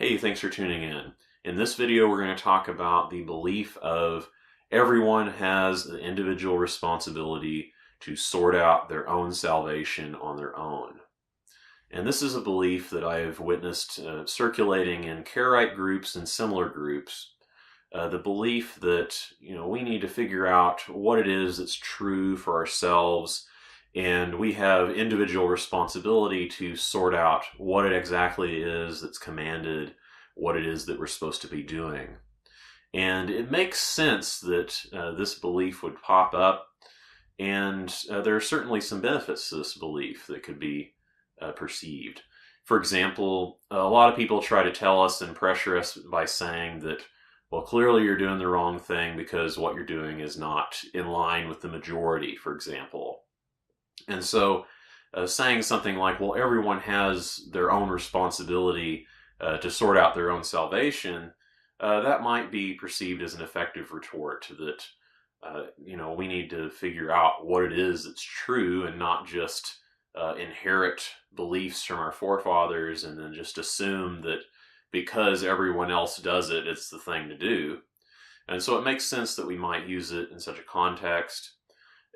Hey, thanks for tuning in. In this video, we're going to talk about the belief of everyone has an individual responsibility to sort out their own salvation on their own. And this is a belief that I have witnessed circulating in Karaite groups and similar groups. The belief that, we need to figure out what it is that's true for ourselves, and we have individual responsibility to sort out what it exactly is that's commanded, what it is that we're supposed to be doing. And it makes sense that this belief would pop up, and there are certainly some benefits to this belief that could be perceived. For example, a lot of people try to tell us and pressure us by saying that, well, clearly you're doing the wrong thing because what you're doing is not in line with the majority, for example. And so saying something like, well, everyone has their own responsibility to sort out their own salvation, that might be perceived as an effective retort that, we need to figure out what it is that's true and not just inherit beliefs from our forefathers and then just assume that because everyone else does it, it's the thing to do. And so it makes sense that we might use it in such a context.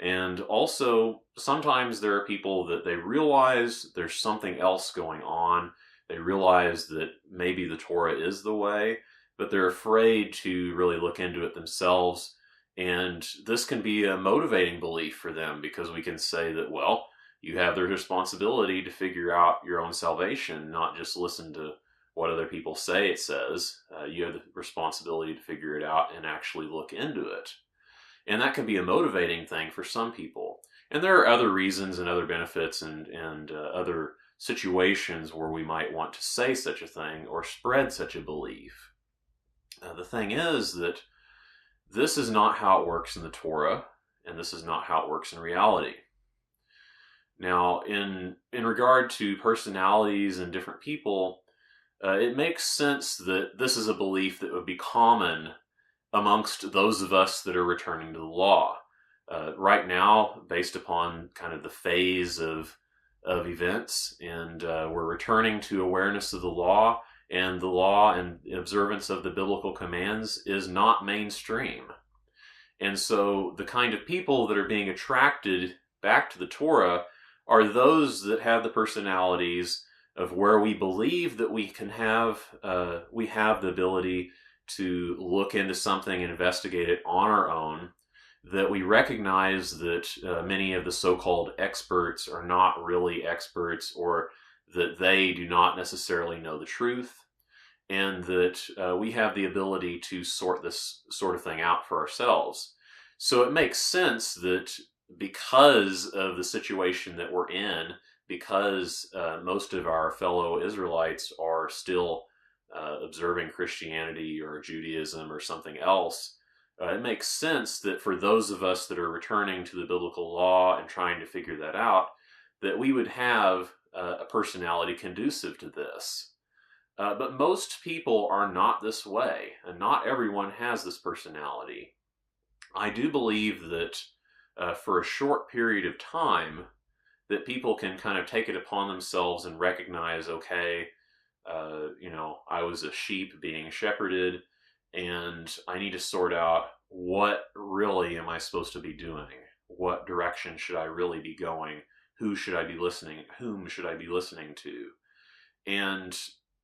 And also, sometimes there are people that they realize there's something else going on. They realize that maybe the Torah is the way, but they're afraid to really look into it themselves. And this can be a motivating belief for them because we can say that, well, you have the responsibility to figure out your own salvation, not just listen to what other people say it says. You have the responsibility to figure it out and actually look into it. And that can be a motivating thing for some people. And there are other reasons and other benefits and other situations where we might want to say such a thing or spread such a belief. The thing is that this is not how it works in the Torah, and this is not how it works in reality. Now, in regard to personalities and different people, it makes sense that this is a belief that would be common amongst those of us that are returning to the law. Right now, based upon kind of the phase of events, and we're returning to awareness of the law and observance of the biblical commands is not mainstream. And so the kind of people that are being attracted back to the Torah are those that have the personalities of where we believe that we have the ability to look into something and investigate it on our own, that we recognize that many of the so-called experts are not really experts, or that they do not necessarily know the truth, and that we have the ability to sort this sort of thing out for ourselves. So it makes sense that because of the situation that we're in, because most of our fellow Israelites are still observing Christianity or Judaism or something else, it makes sense that for those of us that are returning to the biblical law and trying to figure that out, that we would have a personality conducive to this. But most people are not this way, and not everyone has this personality. I do believe that for a short period of time, that people can kind of take it upon themselves and recognize, okay, I was a sheep being shepherded, and I need to sort out what really am I supposed to be doing? What direction should I really be going? Who should I be listening? Whom should I be listening to? And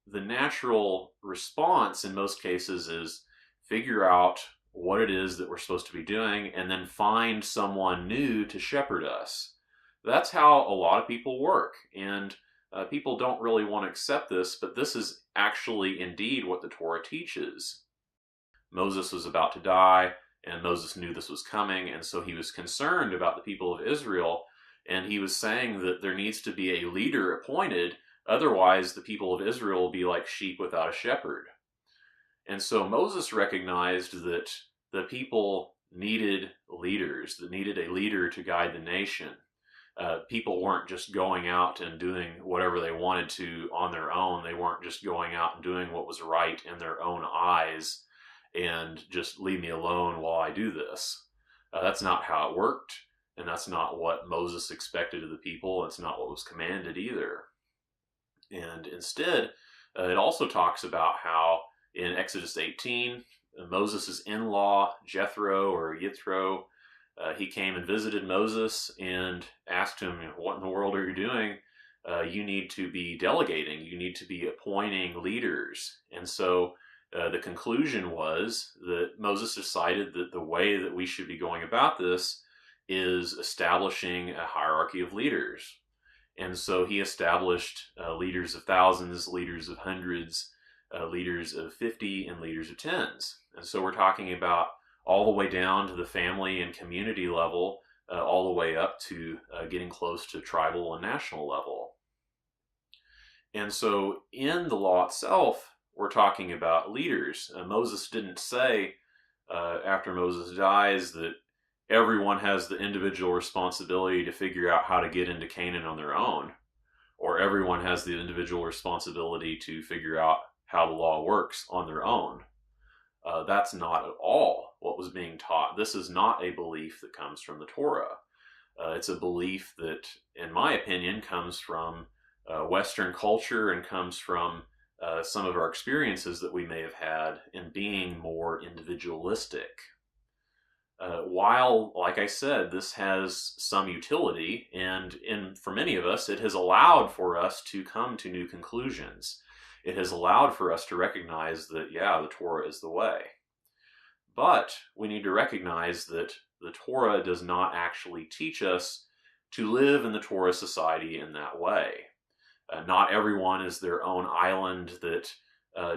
the natural response in most cases is figure out what it is that we're supposed to be doing and then find someone new to shepherd us. That's how a lot of people work, and people don't really want to accept this, but this is actually indeed what the Torah teaches. Moses was about to die, and Moses knew this was coming, and so he was concerned about the people of Israel, and he was saying that there needs to be a leader appointed, otherwise the people of Israel will be like sheep without a shepherd. And so Moses recognized that the people needed leaders, that needed a leader to guide the nation. People weren't just going out and doing whatever they wanted to on their own. They weren't just going out and doing what was right in their own eyes and just leave me alone while I do this. That's not how it worked, and that's not what Moses expected of the people. It's not what was commanded either. And instead, It also talks about how in Exodus 18, Moses' in-law, Jethro, he came and visited Moses and asked him, what in the world are you doing? You need to be delegating. You need to be appointing leaders. And so the conclusion was that Moses decided that the way that we should be going about this is establishing a hierarchy of leaders. And so he established leaders of thousands, leaders of hundreds, leaders of 50, and leaders of tens. And so we're talking about all the way down to the family and community level, all the way up to getting close to tribal and national level. And so in the law itself, we're talking about leaders. Moses didn't say after Moses dies that everyone has the individual responsibility to figure out how to get into Canaan on their own, or everyone has the individual responsibility to figure out how the law works on their own. That's not at all what was being taught. This is not a belief that comes from the Torah. It's a belief that, in my opinion, comes from Western culture and comes from some of our experiences that we may have had in being more individualistic. While, like I said, this has some utility, and for many of us, it has allowed for us to come to new conclusions. It has allowed for us to recognize that, yeah, the Torah is the way. But we need to recognize that the Torah does not actually teach us to live in the Torah society in that way. Not everyone is their own island that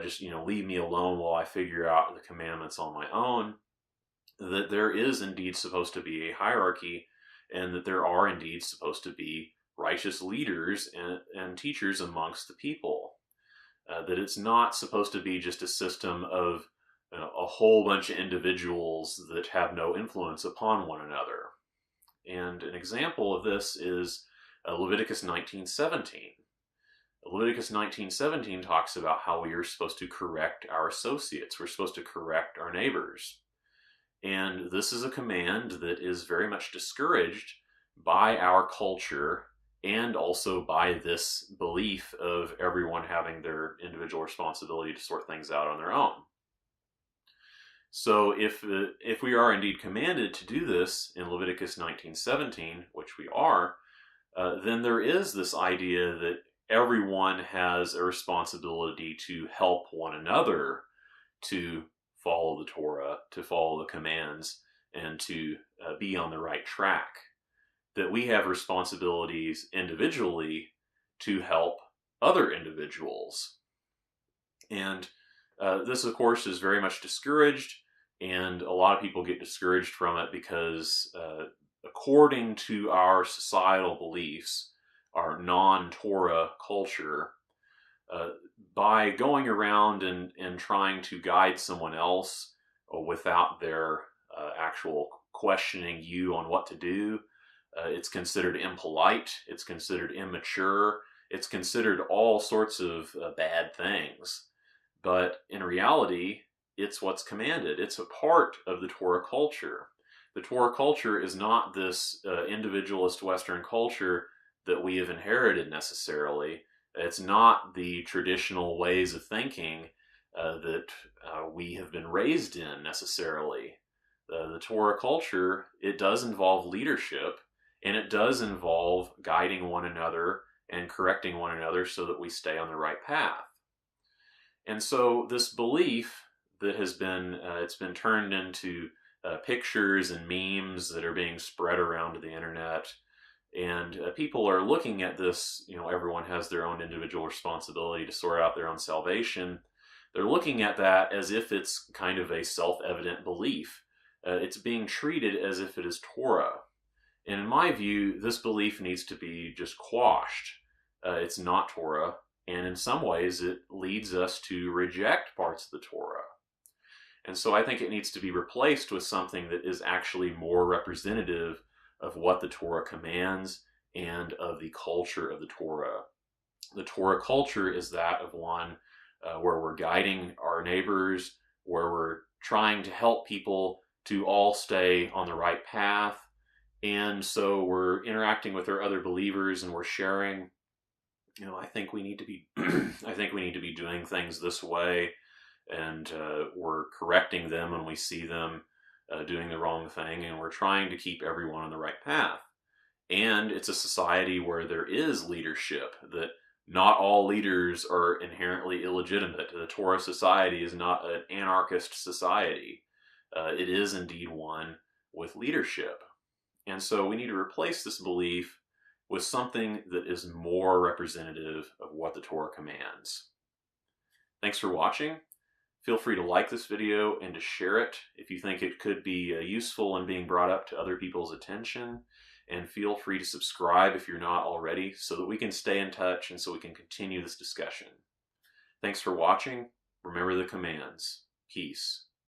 just, leave me alone while I figure out the commandments on my own. That there is indeed supposed to be a hierarchy, and that there are indeed supposed to be righteous leaders and teachers amongst the people. That it's not supposed to be just a system of a whole bunch of individuals that have no influence upon one another. And an example of this is Leviticus 19:17. Leviticus 19:17 talks about how we are supposed to correct our associates. We're supposed to correct our neighbors. And this is a command that is very much discouraged by our culture and also by this belief of everyone having their individual responsibility to sort things out on their own. So if we are indeed commanded to do this in Leviticus 19:17, which we are, then there is this idea that everyone has a responsibility to help one another to follow the Torah, to follow the commands, and to be on the right track. That we have responsibilities individually to help other individuals. And this, of course, is very much discouraged, and a lot of people get discouraged from it because according to our societal beliefs, our non-Torah culture, by going around and trying to guide someone else without their actual questioning you on what to do, it's considered impolite, it's considered immature, it's considered all sorts of bad things. But in reality, it's what's commanded. It's a part of the Torah culture. The Torah culture is not this individualist Western culture that we have inherited necessarily. It's not the traditional ways of thinking that we have been raised in necessarily. The Torah culture, it does involve leadership, and it does involve guiding one another and correcting one another so that we stay on the right path. And so this belief that has been, it's been turned into pictures and memes that are being spread around the internet. And people are looking at this, everyone has their own individual responsibility to sort out their own salvation. They're looking at that as if it's kind of a self-evident belief. It's being treated as if it is Torah. And in my view, this belief needs to be just quashed. It's not Torah. And in some ways, it leads us to reject parts of the Torah. And so I think it needs to be replaced with something that is actually more representative of what the Torah commands and of the culture of the Torah. The Torah culture is that of one where we're guiding our neighbors, where we're trying to help people to all stay on the right path. And so we're interacting with our other believers and we're sharing I think we need to be, I think we need to be doing things this way, and we're correcting them when we see them doing the wrong thing, and we're trying to keep everyone on the right path. And it's a society where there is leadership, that not all leaders are inherently illegitimate. The Torah society is not an anarchist society. It is indeed one with leadership. And so we need to replace this belief with something that is more representative of what the Torah commands. Thanks for watching. Feel free to like this video and to share it if you think it could be useful in being brought up to other people's attention. And feel free to subscribe if you're not already, so that we can stay in touch and so we can continue this discussion. Thanks for watching. Remember the commands. Peace.